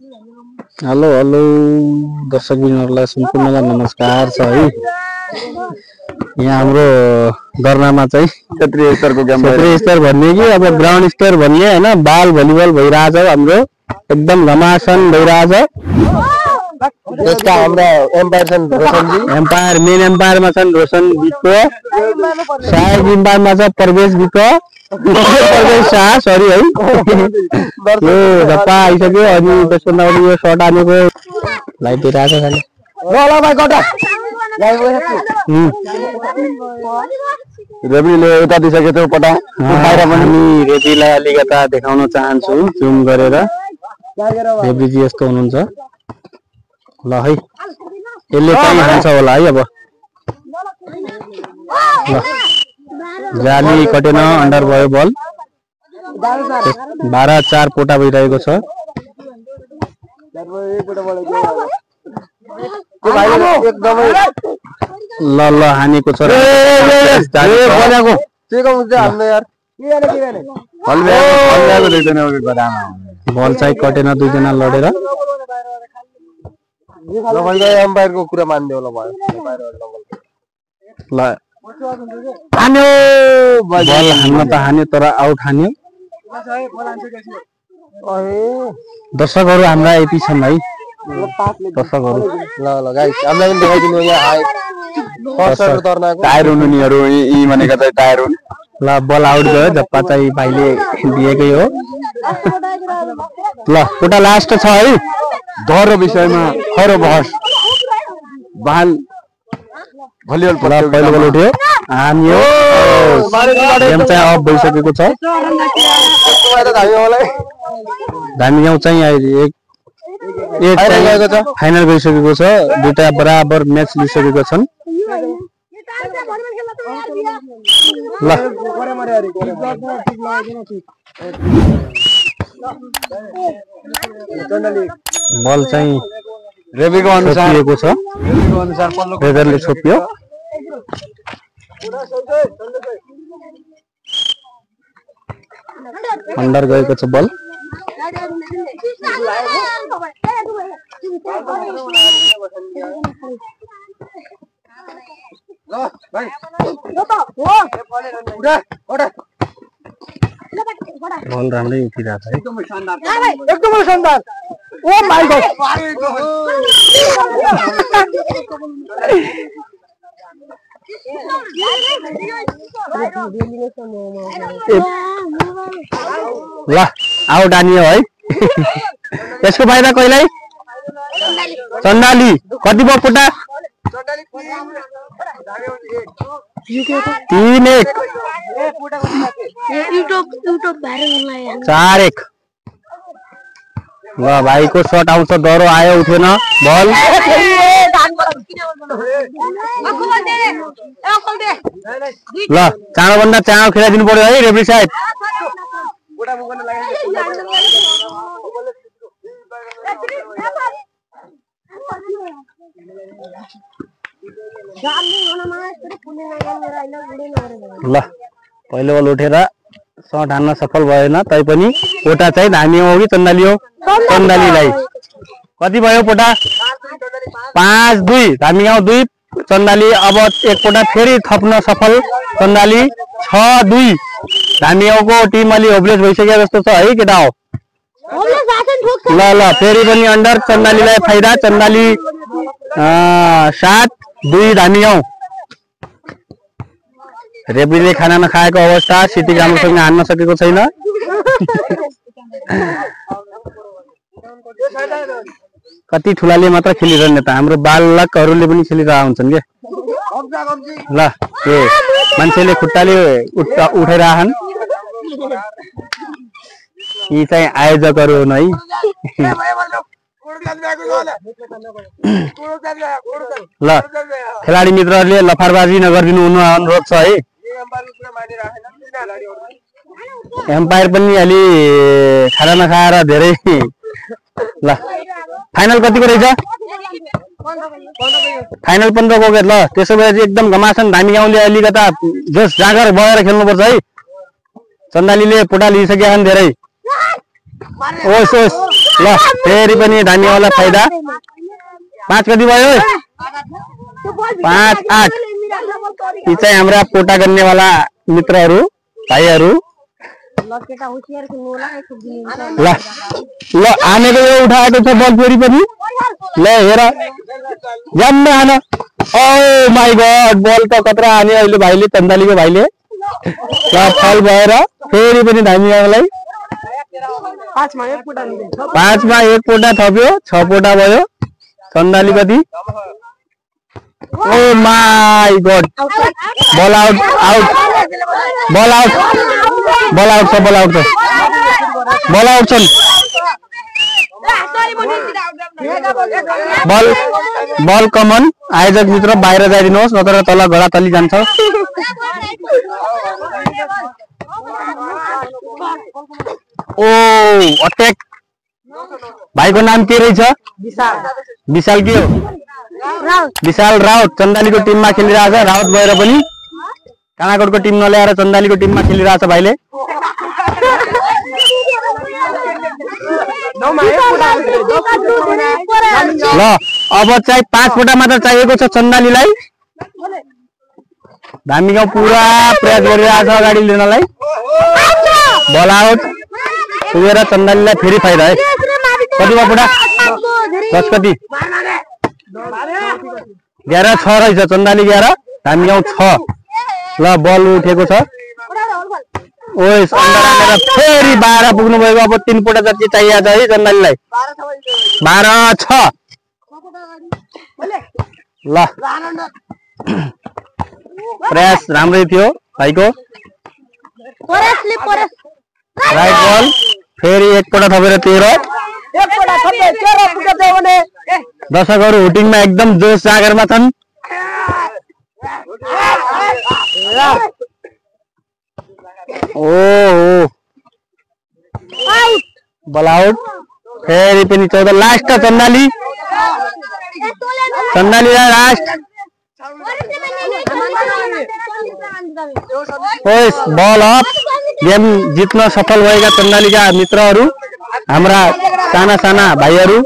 Hello hello दर्शक बिनहरुलाई सम्पूर्णलाई नमस्कार छ है। यहाँ हाम्रो गर्नामा चाहिँ क्षेत्रीय स्तरको गेम क्षेत्रीय स्तर भन्ने कि अब ग्राउन्ड स्तर भन्ने हैन, बाल भलिबल भइरहेछ हाम्रो, एकदम घमासान भइरहेछ। त्यसका हाम्रा एम्पायर छन् रोशन जी, एम्पायर मेन एम्पायरमा छन् रोशन बिको, सहायक एम्पायरमा छ प्रवेश बिको, प्रवेश शाह सरी है। यो धप्पा आइसक्यो अनि त्यसभन्दा अगाडि यो सर्ट हानेको लाइट दिइरहेछ खाली। ल भाइ कटा रेब्रीले उता दिइसक्यो त्यो पटा बाहिर पनि। हामी रेब्रीलाई अलिकता देखाउन चाहन्छु जुम गरेर। रेब्री जी यस्तो हुनुहुन्छ ल है, यसले चाहिँ हान्छ होला है। अब ल जाली कटेन, अन्डर भयो बल। 12-4 पोटा भइरहेको छ। ल ल हानेको छ बल चाहिँ कटेन, दुईजना लडेर। एम्पायरको कुरा मान्दियो ल ल हान्यो, बल हान्न त हान्यो तर आउट हान्यो। दर्शकहरू हाम्रा यति छन् है दर्शकहरू। ल गाइस हामीलाई पनि देखाइदिनु यहाँ टायर हुनु निहरु यी भनेका चाहिँ टायर हुन्। ल बल आउट गयो, झप्पा चाहिँ भाइले दिएकै हो। ल एउटा लास्ट छ है, दौरो विषयमा खरो बहस। बाल भलिबल पहिलो बल उठ्यो, हान्यो, गेम चाहिँ अफ भइसकेको छ। धामी गाउँ चाहिँ फाइनल गइसकेको छ, दुईटा बराबर म्याच लिइसकेको छन्। ल बल चाहिँ रेबीको अनुसार छ, फेदरले छोप्यो। अन्डर गएको छ बल। बल राम्रै उठिरहेको छ है, एकदमै शानदार। ओ माय गॉड ल आउट आनियो है। यसको फाइदा कहिलाई चन्दाली कति भयो पुटा? 3-1 4-1। ल भाइको शट आउँछ, डरो आयो, उठेन बल। ल चाँडो भन्दा चाँडो खेलाइदिनु पर्यो है रेफ्री साहब। ल पहिलो बल उठेर शट हान्न सफल भएन, तैपनि पोटा चाहिँ धामी हो कि चन्दाली हो? चन्दालीलाई कति भयो पोटा? 5-2 धामी गाउँ 2 चन्दाली। अब एक पोटा फेरि थप्न सफल चन्दाली। 6-2 धामी गाउँको टिम अलि होपलेस भइसक्यो जस्तो छ है केटा हो। ल ल फेरि पनि अन्डर, चन्दालीलाई फाइदा। चन्दाली 7-2 धामी गाउँ। रेफ्रीले खाना नखाएको अवस्था, सिटी राम्रोसँग हान्न सकेको छैन। कति ठुलाले मात्र खेलिरहने त, हाम्रो बालकहरूले पनि खेलिरहेका हुन्छन् के। ल ए मान्छेले खुट्टाले उठाइरहन्, यी चाहिँ आयोजकहरू हुन् है। ल खेलाडी मित्रहरूले लफारबाजी नगरिदिनु हुन अनुरोध छ है। एम्पायर पनि अलि खाना नखाएर धेरै। ल फाइनल कतिको रहेछ? फाइनल 15 को। ल त्यसो भए एकदम घमासान धामी गाउँले अलिकता जस जागर बगेर खेल्नुपर्छ है। चन्दालीले पोटा लिइसकेका छन् धेरै। ओस ओस ल फेरि पनि धामीवाला फाइदा 5 कति भयो 5 8 यी चाहिँ हाम्रा पोटा गर्नेवाला मित्रहरू भाइहरू ल ल आनेको यो उठाएको छ बल फेरि पनि ल हेर जम्मै आन ओ माई गॉड बल त कत्रा आने अहिले भाइले चन्दालीको भाइले ल फल भएर फेरि पनि धामीवालालाई 5 मा 1 पोटा थप्यो 6 पोटा भयो चन्दाली कति oh my god ball out ball out छन् बल कमन आयोजक मित्र बाहिर जाइदिनुहोस् नत्र तल घोडा तली जान्छ ओ अट्याक भाइको नाम के रहेछ विशाल के हो विशाल राउत चन्दालीको टिममा खेलिरहेछ राउत भएर पनि कानाकोटको टिम नल्याएर चन्दालीको टिममा खेलिरहेछ भाइले ल अब चाहिँ 5 फोटा मात्र चाहिएको छ चन्दालीलाई धामी गाउँ पुरा प्रयास गरिरहेछ अगाडि लिनलाई बल आउट पुगेर चन्दालीलाई फेरि फाइदा है कतिमा फोटा 10 कति 11 6 रहेछ चन्दाली 11 धामी गाउँ 6 ल बल उठेको छ ओइ चन्दालीलाई फेरि 12 पुग्नु भएको अब 3 फोटा जति चाहिएको छ है चन्दालीलाई 12 6 ल प्रयास राम्रै थियो भाइको राइट बल फेरि 1 फोटा थपेर 13 दर्शकहरू हुटिङमा एकदम जोस जागरमा छन् ओ बल आउट फेरि पनि 14 लास्ट चन्दाली लास्ट ओइस बल अप गेम जित्न सफल भएका चन्दालीका मित्रहरू हाम्रा साना साना भाइहरू